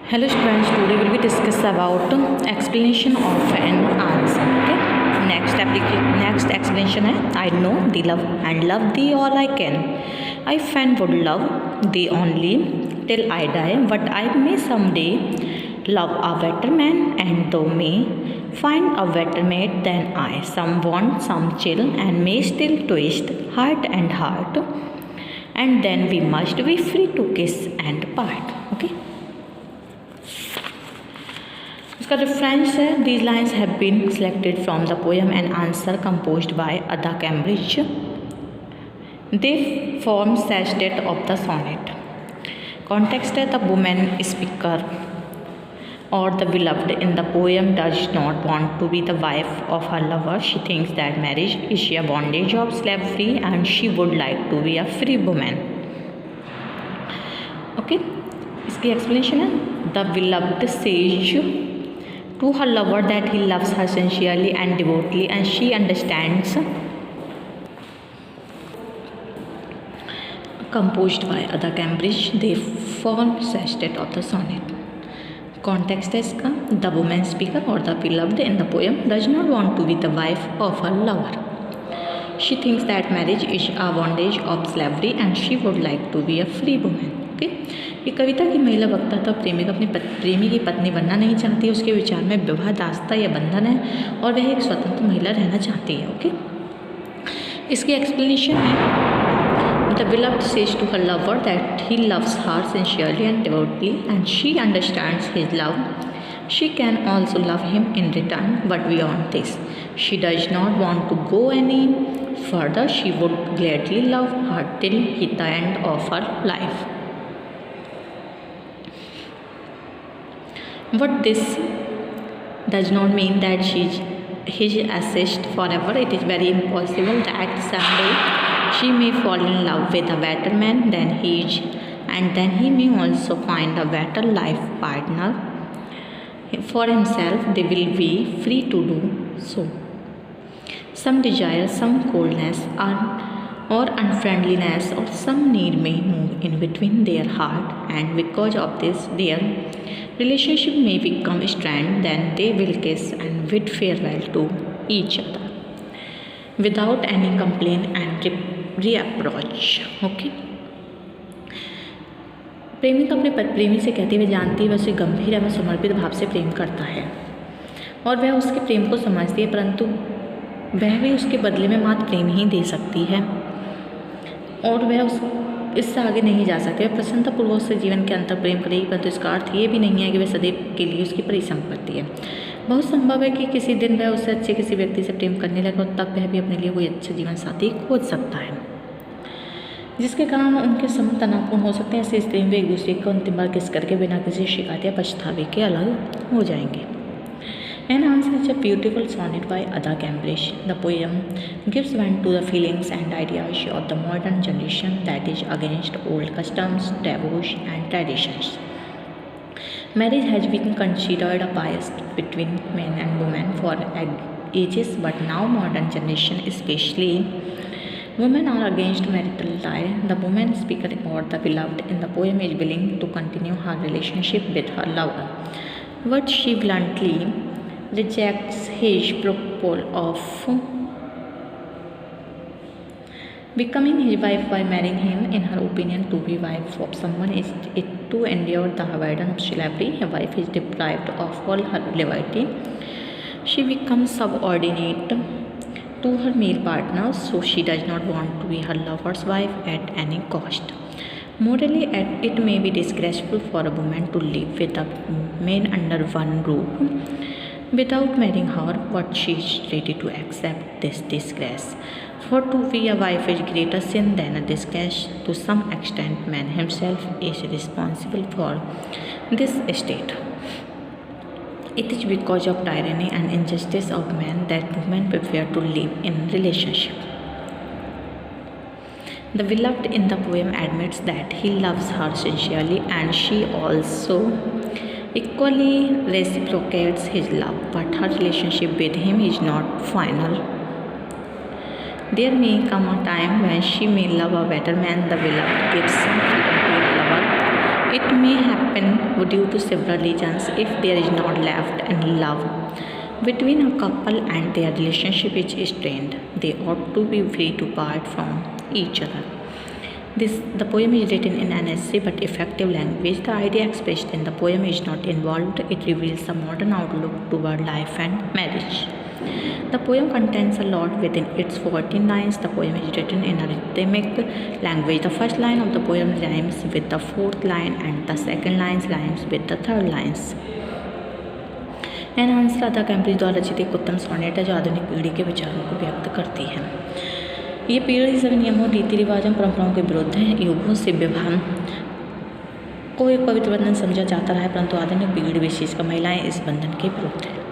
Hello students, today we will discuss about explanation of an answer. Okay. Next explanation है I know the love and love thee all I can. I fain would love thee only till I die, but I may someday love a better man, and thou may find a better mate than I. Some want, some chill, and may still twist heart and heart, and then we must be free to kiss and part. Okay. इसका reference है these lines have been selected from the poem and answer composed by Ada Cambridge. They form sestet of the sonnet. Context है the women speaker और the beloved in the poem does not want to be the wife of her lover. She thinks that marriage is a bondage of slavery and she would like to be a free woman. Okay, इसकी explanation है the beloved says to her lover that he loves her sincerely and devotedly, and she understands. Composed by Ada Cambridge, they form sestet of the sonnet. Context है इसका the woman speaker or the beloved in the poem does not want to be the wife of her lover. She thinks that marriage is a bondage of slavery and she would like to be a free woman. Okay, ये कविता की महिला वक्ता तो प्रेमिका अपनी प्रेमी की पत्नी बनना नहीं चाहती. उसके विचार में विवाह दास्ता या बंधन है और वह एक स्वतंत्र महिला रहना चाहती है. ओके, इसकी एक्सप्लेनेशन है the beloved says to her lover that he loves her sincerely and devotedly, and she understands his love. She can also love him in return, but beyond this, she does not want to go any further. She would gladly love her till the end of her life. But this does not mean that she is his assist forever. It is very impossible that someday she may fall in love with a better man than he is, and then he may also find a better life partner for himself. They will be free to do so. Some desire, some coldness, or unfriendliness, or some need may move in between their heart, and because of this, their relationship may become strained. Then they will kiss and bid farewell to each other without any complaint and reapproach. Okay. प्रेमिक अपने प्रेमी से कहती हुए जानती है वह उसे गंभीर एवं समर्पित भाव से प्रेम करता है और वह उसके प्रेम को समझती है, परंतु वह भी उसके बदले में मात्र प्रेम ही दे सकती है और वह उस इससे आगे नहीं जा सकते. वह प्रसन्नतापूर्वक उससे जीवन के अंतर प्रेम करेगी, परंतु इसका अर्थ ये भी नहीं है कि वह सदैव के लिए उसकी परिसंपत्ति है. बहुत संभव है कि किसी दिन वह उससे अच्छे किसी व्यक्ति से प्रेम करने लगे और तब वह भी अपने लिए कोई अच्छा जीवन साथी खोज सकता है, जिसके कारण उनके संबंध तनावपूर्ण हो सकते हैं. ऐसे स्थिति में वे एक दूसरे को अंतिम बार किस करके बिना किसी शिकायत या पछतावे के अलग हो जाएंगे. An answer is a beautiful sonnet by Ada Cambridge. The poem gives vent to the feelings and ideas of the modern generation that is against old customs, taboos, and traditions. Marriage has been considered a bias between men and women for ages, but now modern generation, especially women, are against marital tie. The woman speaker or the beloved in the poem is willing to continue her relationship with her lover, but she bluntly rejects his proposal of becoming his wife by marrying him. In her opinion, to be wife of someone is it to endure the burden of slavery. A wife is deprived of all her liberty. She becomes subordinate to her male partner, so she does not want to be her lover's wife at any cost. Morally, it may be disgraceful for a woman to live with a man under one roof without marrying her, but she is ready to accept this disgrace. For to be a wife is greater sin than a disgrace. To some extent, man himself is responsible for this state. It is because of tyranny and injustice of man that women prefer to live in relationship. The beloved in the poem admits that he loves her sincerely, and she also equally reciprocates his love, but her relationship with him is not final. There may come a time when she may love a better man. The beloved gives some freedom to the lover. It may happen due to several reasons. If there is not left and love between a couple and their relationship is strained, they ought to be free to part from each other. The poem is written in an essay but effective language. The idea expressed in the poem is not involved. It reveals a modern outlook toward life and marriage. The poem contains a lot within its 14 lines. The poem is written in a rhythmic language. The first line of the poem rhymes with the fourth line and the second line rhymes with the third lines. Enhance Radha Cambridge द्वारा रचित एक उत्तम sonnet है जो आधुनिक पीढ़ी के विचारों को व्यक्त करती है। ये पीढ़ी सभी नियमों, रीति रिवाजों, परंपराओं के विरुद्ध है। युगों से विवाह को एक पवित्र बंधन समझा जाता रहा है, परंतु आधुनिक पीढ़ी विशेषकर महिलाएं इस बंधन के विरुद्ध है।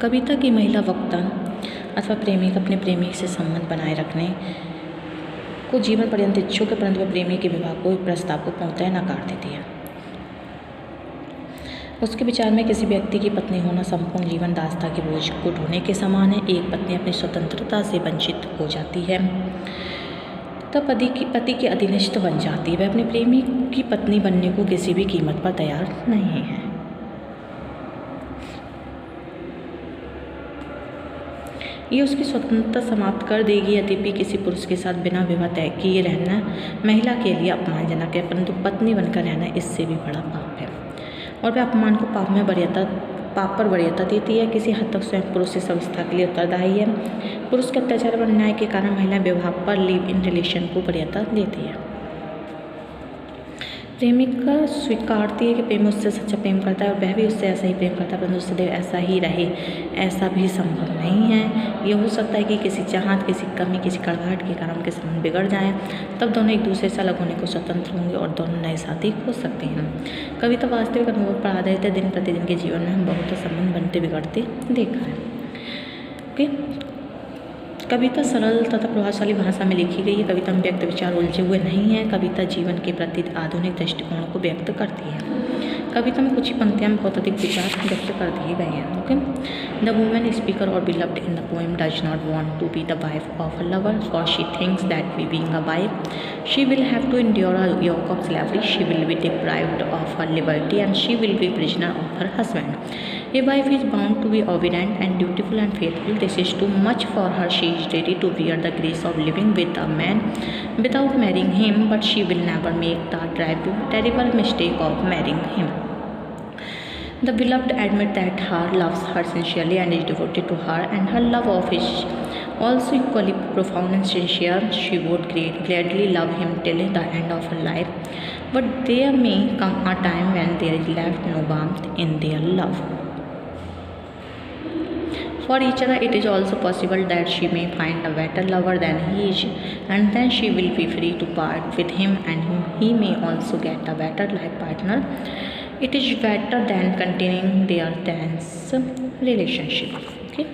कविता की महिला वक्ता अथवा प्रेमिक अपने प्रेमी से संबंध बनाए रखने को जीवन पर्यंत इच्छुक है, परंतु वह प्रेमी के विवाह को प्रस्ताव को पूर्णतः नकार देती है। उसके विचार में किसी व्यक्ति की पत्नी होना संपूर्ण जीवन दास्ता के बोझ को ढोने के समान है। एक पत्नी अपनी स्वतंत्रता से वंचित हो जाती है तब पति की अधीनस्थ बन जाती है। वह अपने प्रेमी की पत्नी बनने को किसी भी कीमत पर तैयार नहीं है। ये उसकी स्वतंत्रता समाप्त कर देगी। यद्यपि किसी पुरुष के साथ बिना विवाह तय किए रहना महिला के लिए अपमानजनक है, परंतु पत्नी बनकर रहना इससे भी बड़ा पाप है और वह अपमान को पाप पर वरीयता देती है। किसी हद तक स्वयं पुरुष इस अवस्था के लिए उत्तरदायी है। पुरुष के अत्याचार और अन्याय के कारण महिला विवाह पर लिव इन रिलेशन को वरीयता देती है। प्रेमिका स्वीकारती है कि प्रेमी उससे सच्चा प्रेम करता है और वह भी उससे ऐसा ही प्रेम करता है, परंतु सदैव ऐसा ही रहे ऐसा भी संभव नहीं है। ये हो सकता है कि किसी चाहत, किसी कमी, किसी कड़वाहट के कारण उनके संबंध बिगड़ जाएं, तब दोनों एक दूसरे से अलग होने को स्वतंत्र होंगे और दोनों नए साथी हो सकते हैं। कविता वास्तविक अनुभव पर आधारित है। दिन प्रतिदिन के जीवन में हम बहुत संबंध बनते बिगड़ते देखा है। ओके, कविता सरल तथा प्रभावशाली भाषा में लिखी गई है। कविता में व्यक्त विचार उलझे हुए नहीं है। कविता जीवन के प्रति आधुनिक दृष्टिकोण को व्यक्त करती है। कविता में कुछ ही पंक्तियां में बहुत अधिक विचार व्यक्त कर दिए गए हैं। ओके, द वुमेन स्पीकर और beloved in the poem does not want to be the wife of a lover, for she thinks that being a wife, she will have to endure a yoke of slavery, she will be deprived of her liberty, and she will be prisoner of her husband. A wife is bound to be obedient and dutiful and faithful. This is too much for her. She is ready to bear the grace of living with a man without marrying him, but she will never make the terrible mistake of marrying him. The beloved admits that her loves her sincerely and is devoted to her, and her love of is also equally profound and sincere. She would gladly love him till the end of her life, but there may come a time when there is left no warmth in their love. For each other, it is also possible that she may find a better lover than he is, and then she will be free to part with him, and he may also get a better life partner. It is better than continuing their tense relationship. Okay.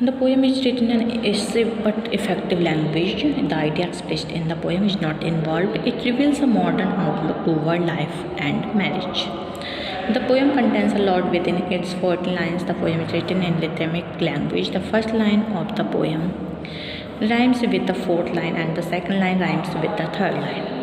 The poem is written in essay but effective language. The idea expressed in the poem is not involved. It reveals a modern outlook toward life and marriage. The poem contains a lot within its 14 lines. The poem is written in rhythmic language. The first line of the poem rhymes with the fourth line and the second line rhymes with the third line.